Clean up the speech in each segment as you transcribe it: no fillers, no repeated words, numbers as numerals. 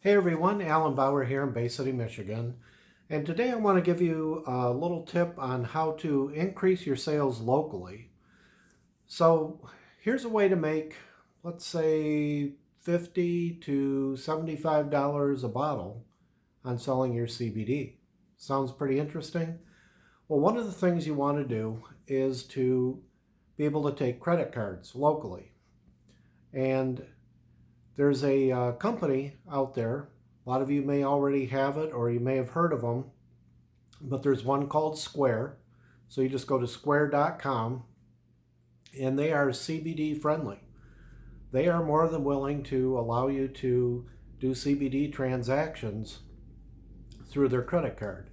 Hey everyone, Alan Bauer here in Bay City, Michigan. And today I want to give you a little tip on how to increase your sales locally. So here's a way to make, let's say, $50 to $75 a bottle on selling your CBD. Sounds pretty interesting? Well, one of the things you want to do is to be able to take credit cards locally. And there's a company out there. A lot of you may already have it or you may have heard of them, but there's one called Square. So you just go to square.com and they are CBD friendly. They are more than willing to allow you to do CBD transactions through their credit card.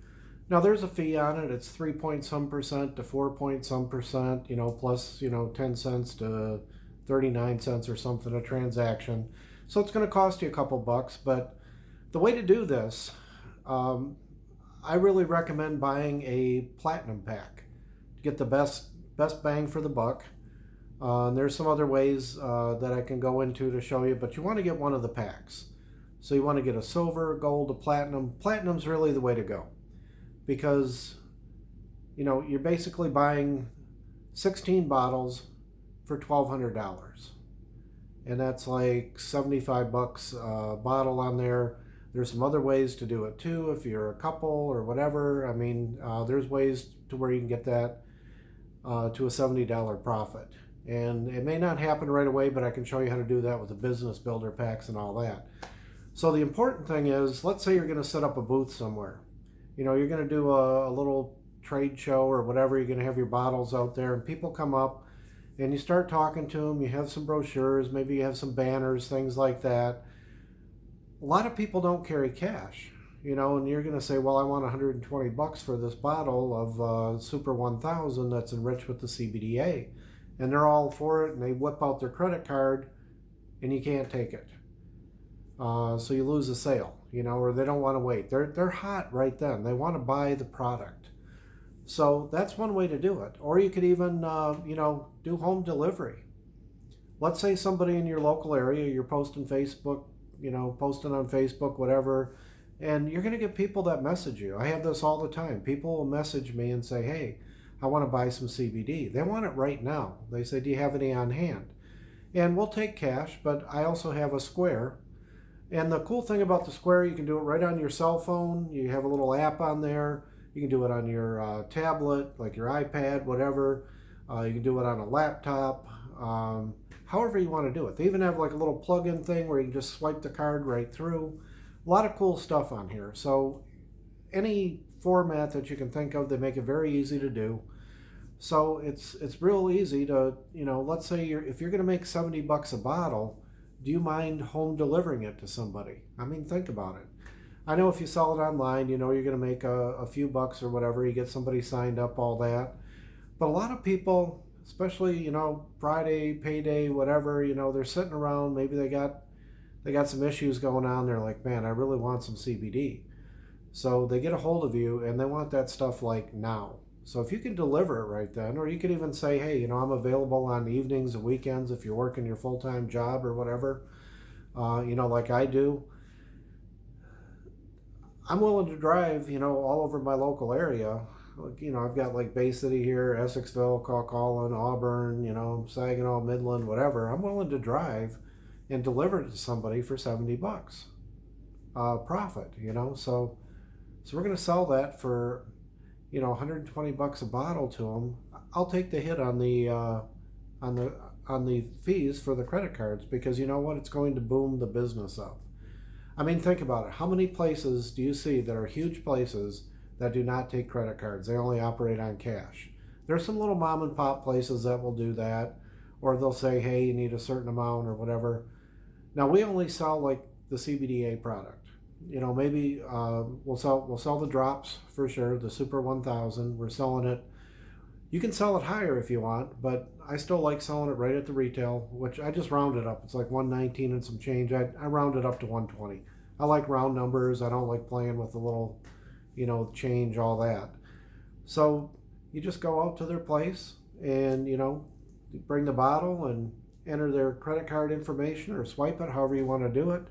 Now there's a fee on it. It's 3 point some percent to 4 point some percent, plus, 10 cents to 39 cents or something a transaction. So it's going to cost you a couple bucks, but the way to do this, I really recommend buying a platinum pack to get the best bang for the buck. And there's some other ways that I can go into to show you, but you want to get one of the packs. So you want to get a silver, gold, a platinum. Platinum's really the way to go because you're basically buying 16 bottles for $1,200, and that's like 75 bucks a bottle on there. There's some other ways to do it too if you're a couple or whatever. I mean, there's ways to where you can get that to a $70 profit, and it may not happen right away, but I can show you how to do that with the business builder packs and all that. So the important thing is, let's say you're going to set up a booth somewhere. You're going to do a little trade show or whatever. You're going to have your bottles out there and people come up and you start talking to them. You have some brochures, maybe you have some banners, things like that. A lot of people don't carry cash, and you're going to say, well, I want 120 bucks for this bottle of Super 1000 that's enriched with the CBDA. And they're all for it and they whip out their credit card and you can't take it. So you lose a sale, or they don't want to wait. They're hot right then. They want to buy the product. So that's one way to do it. Or you could even, do home delivery. Let's say somebody in your local area, you're posting Facebook, posting on Facebook, whatever, and you're going to get people that message you. I have this all the time. People will message me and say, hey, I want to buy some CBD. They want it right now. They say, do you have any on hand? And we'll take cash, but I also have a Square. And the cool thing about the Square, you can do it right on your cell phone. You have a little app on there. You can do it on your tablet, like your iPad, whatever. You can do it on a laptop, however you want to do it. They even have like a little plug-in thing where you can just swipe the card right through. A lot of cool stuff on here. So any format that you can think of, they make it very easy to do. So it's real easy to, let's say if you're going to make 70 bucks a bottle, do you mind home delivering it to somebody? I mean, think about it. I know if you sell it online, you're going to make a few bucks or whatever. You get somebody signed up, all that. But a lot of people, especially, Friday, payday, whatever, they're sitting around. Maybe they got some issues going on. They're like, man, I really want some CBD. So they get a hold of you and they want that stuff like now. So if you can deliver it right then, or you could even say, hey, I'm available on evenings and weekends if you're working your full-time job or whatever, like I do. I'm willing to drive, all over my local area. I've got like Bay City here, Essexville, Calcallan, Auburn, Saginaw, Midland, whatever. I'm willing to drive and deliver it to somebody for 70 bucks profit, So we're going to sell that for 120 bucks a bottle to them. I'll take the hit on the fees for the credit cards because you know what? It's going to boom the business up. I mean, think about it. How many places do you see that are huge places that do not take credit cards? They only operate on cash. There's some little mom and pop places that will do that, or they'll say, hey, you need a certain amount or whatever. Now we only sell like the CBDA product. Maybe we'll sell the drops for sure, the Super 1000. We're selling it. You can sell it higher if you want, but I still like selling it right at the retail, which I just round it up. It's like 119 and some change. I round it up to 120. I like round numbers. I don't like playing with the little, change, all that. So you just go out to their place and, bring the bottle and enter their credit card information or swipe it, however you want to do it.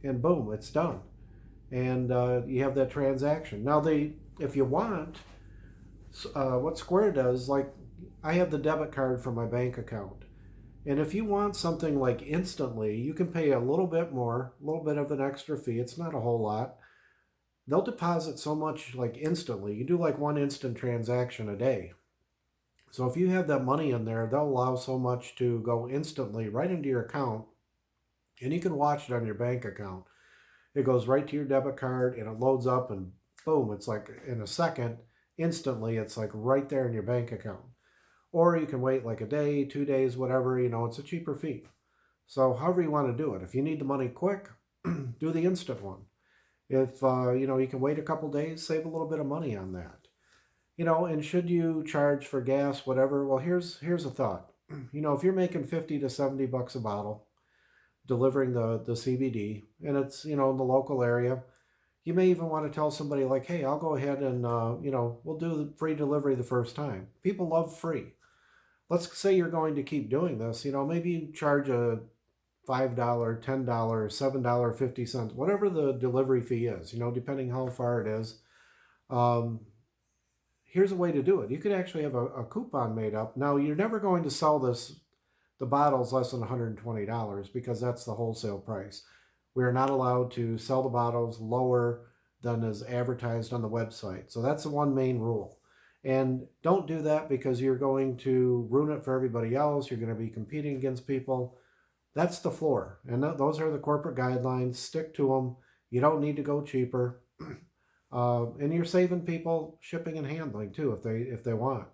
and boom, it's done. And you have that transaction. Now, if you want, what Square does, like I have the debit card from my bank account. And if you want something like instantly, you can pay a little bit more, a little bit of an extra fee. It's not a whole lot. They'll deposit so much like instantly. You do like one instant transaction a day. So if you have that money in there, they'll allow so much to go instantly right into your account, and you can watch it on your bank account. It goes right to your debit card and it loads up, and boom, it's like in a second, instantly, it's like right there in your bank account. Or you can wait like a day, 2 days, whatever, it's a cheaper fee. So however you want to do it. If you need the money quick, do the instant one. If you can wait a couple days, save a little bit of money on that. And should you charge for gas, whatever? Well, here's a thought. If you're making 50 to 70 bucks a bottle delivering the CBD, and it's in the local area, you may even want to tell somebody like, hey, I'll go ahead and we'll do the free delivery the first time. People love free. Let's say you're going to keep doing this. Maybe you charge a $5, $10, $7.50, whatever the delivery fee is, depending how far it is. Um, Here's a way to do it. You could actually have a coupon made up. Now, you're never going to sell the bottles less than $120 because that's the wholesale price. We are not allowed to sell the bottles lower than is advertised on the website. So that's the one main rule. And don't do that because you're going to ruin it for everybody else. You're going to be competing against people. That's the floor. And those are the corporate guidelines. Stick to them. You don't need to go cheaper. And you're saving people shipping and handling too if they want.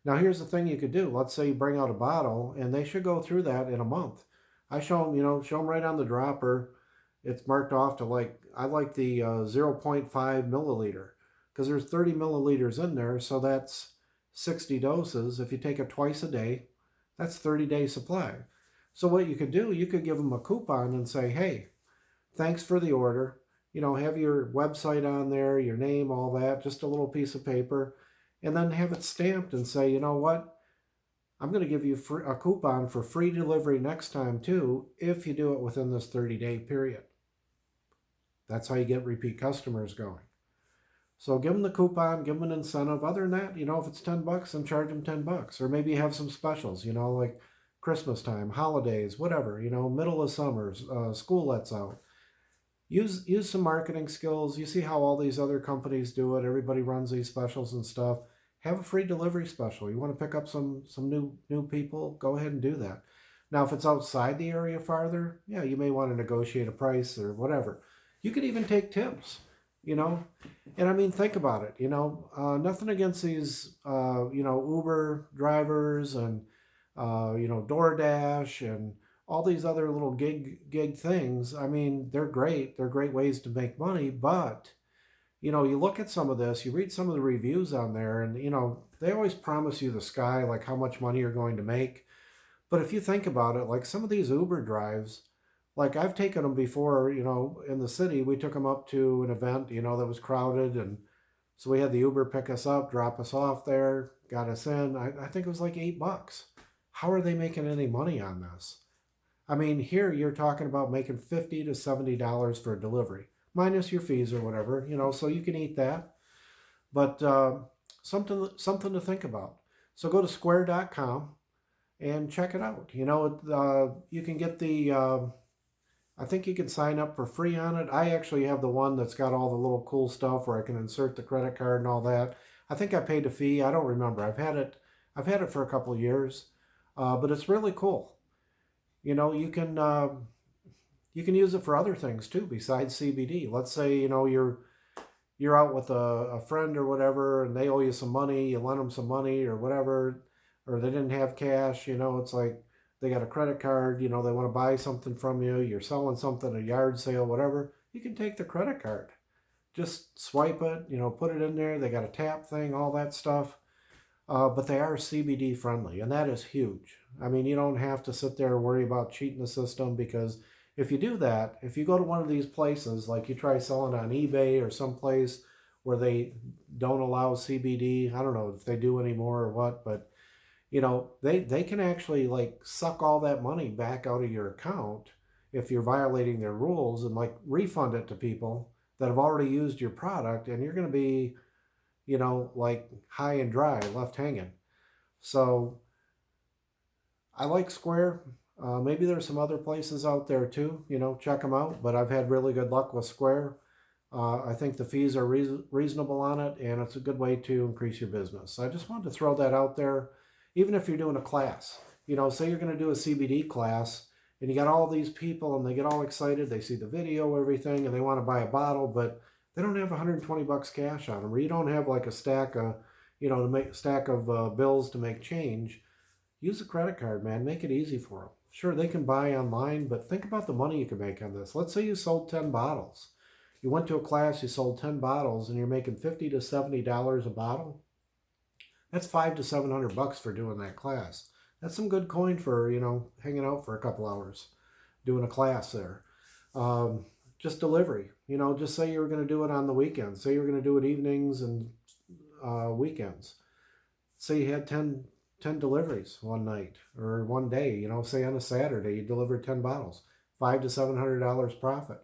Now here's the thing you could do. Let's say you bring out a bottle and they should go through that in a month. I show them right on the dropper. It's marked off to I like the 0.5 milliliter because there's 30 milliliters in there. So that's 60 doses. If you take it twice a day, that's 30-day supply. So what you could do, you could give them a coupon and say, hey, thanks for the order. Have your website on there, your name, all that, just a little piece of paper, and then have it stamped and say, you know what, I'm going to give you a coupon for free delivery next time too, if you do it within this 30-day period. That's how you get repeat customers going. So give them the coupon, give them an incentive. Other than that, if it's $10, then charge them $10. Or maybe have some specials, like Christmas time, holidays, whatever, middle of summer, school lets out. Use some marketing skills. You see how all these other companies do it. Everybody runs these specials and stuff. Have a free delivery special. You want to pick up some new people, go ahead and do that. Now, if it's outside the area farther, yeah, you may want to negotiate a price or whatever. You could even take tips, And I mean, think about it, nothing against these, Uber drivers and, DoorDash and all these other little gig things. I mean, they're great. They're great ways to make money. But, you look at some of this, you read some of the reviews on there, and, they always promise you the sky, like how much money you're going to make. But if you think about it, like some of these Uber drives, like I've taken them before, in the city, we took them up to an event, that was crowded. And so we had the Uber pick us up, drop us off there, got us in. I think it was like $8. How are they making any money on this? I mean, here you're talking about making $50 to $70 for a delivery, minus your fees or whatever, so you can eat that. But something to think about. So go to square.com and check it out. You can get I think you can sign up for free on it. I actually have the one that's got all the little cool stuff where I can insert the credit card and all that. I think I paid a fee. I don't remember. I've had it for a couple of years, but it's really cool. You can use it for other things too besides CBD. Let's say you're out with a friend or whatever, and they owe you some money. You lend them some money or whatever, or they didn't have cash. It's like they got a credit card. They want to buy something from you. You're selling something, a yard sale, whatever. You can take the credit card, just swipe it. Put it in there. They got a tap thing, all that stuff. But they are CBD friendly, and that is huge. I mean, you don't have to sit there and worry about cheating the system, because if you do that, if you go to one of these places, like you try selling on eBay or someplace where they don't allow CBD, I don't know if they do anymore or what, but they can actually like suck all that money back out of your account if you're violating their rules, and like refund it to people that have already used your product, and you're going to be, like high and dry, left hanging. So I like Square. Maybe there's some other places out there too, check them out. But I've had really good luck with Square. I think the fees are reasonable on it, and it's a good way to increase your business. So I just wanted to throw that out there. Even if you're doing a class, say you're going to do a CBD class, and you got all these people, and they get all excited. They see the video, everything, and they want to buy a bottle, but they don't have 120 bucks cash on them, or you don't have like a stack of, to make stack of bills to make change. Use a credit card, man. Make it easy for them. Sure, they can buy online, but think about the money you can make on this. Let's say you sold 10 bottles. You went to a class, you sold 10 bottles, and you're making $50 to $70 a bottle. That's $500 to $700 for doing that class. That's some good coin for, hanging out for a couple hours, doing a class there. Just delivery. Just say you were going to do it on the weekends. Say you were going to do it evenings and weekends. Say you had 10 deliveries one night or one day, say on a Saturday, you delivered 10 bottles, $500 to $700 profit.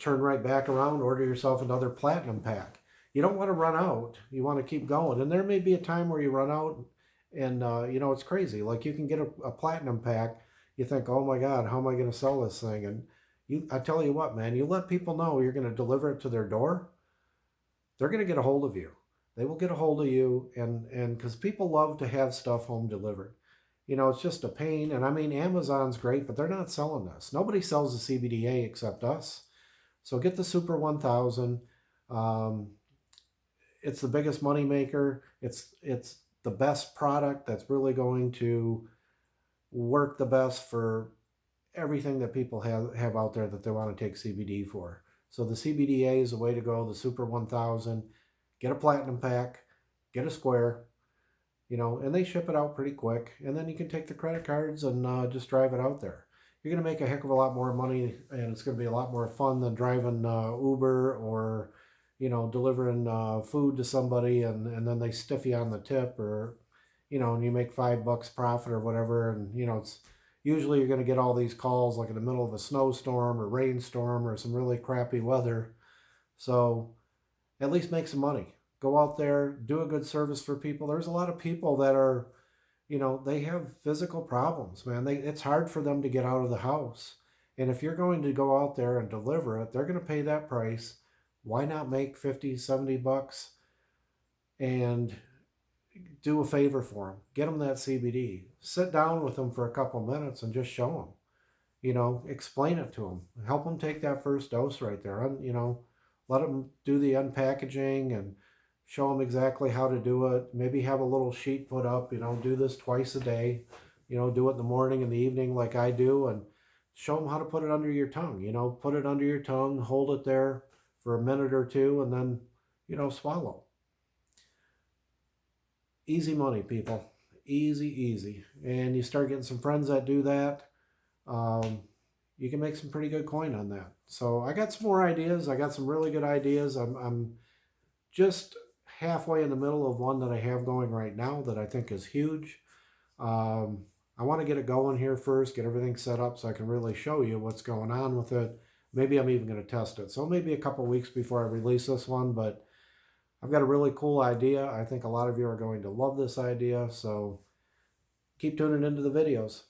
Turn right back around, order yourself another platinum pack. You don't want to run out. You want to keep going. And there may be a time where you run out and, it's crazy. Like you can get a platinum pack. You think, oh my God, how am I going to sell this thing? And I tell you what, man, you let people know you're going to deliver it to their door. They're going to get a hold of you. They will get a hold of you, and because people love to have stuff home delivered. It's just a pain. And I mean, Amazon's great, but they're not selling this. Nobody sells the CBDa except us. So get the Super 1000. It's the biggest money maker. It's the best product that's really going to work the best for everything that people have out there that they want to take CBD for. So the CBDa is the way to go, the Super 1000. Get a platinum pack, get a Square, and they ship it out pretty quick. And then you can take the credit cards and just drive it out there. You're going to make a heck of a lot more money, and it's going to be a lot more fun than driving Uber or, delivering food to somebody and then they stiff you on the tip, or, and you make $5 profit or whatever. And, it's usually you're going to get all these calls like in the middle of a snowstorm or rainstorm or some really crappy weather. So at least make some money. Go out there, do a good service for people. There's a lot of people that are, they have physical problems, man. It's hard for them to get out of the house. And if you're going to go out there and deliver it, they're going to pay that price. Why not make 50, 70 bucks and do a favor for them? Get them that CBD. Sit down with them for a couple minutes and just show them. Explain it to them. Help them take that first dose right there. Let them do the unpackaging and show them exactly how to do it. Maybe have a little sheet put up, do this twice a day, do it in the morning and the evening like I do, and show them how to put it under your tongue. Put it under your tongue, hold it there for a minute or two, and then, swallow. Easy money, people. Easy, easy. And you start getting some friends that do that. You can make some pretty good coin on that. So I got some more ideas. I got some really good ideas. I'm just halfway in the middle of one that I have going right now that I think is huge. I want to get it going here first, get everything set up so I can really show you what's going on with it. Maybe I'm even going to test it. So maybe a couple weeks before I release this one, but I've got a really cool idea. I think a lot of you are going to love this idea. So keep tuning into the videos.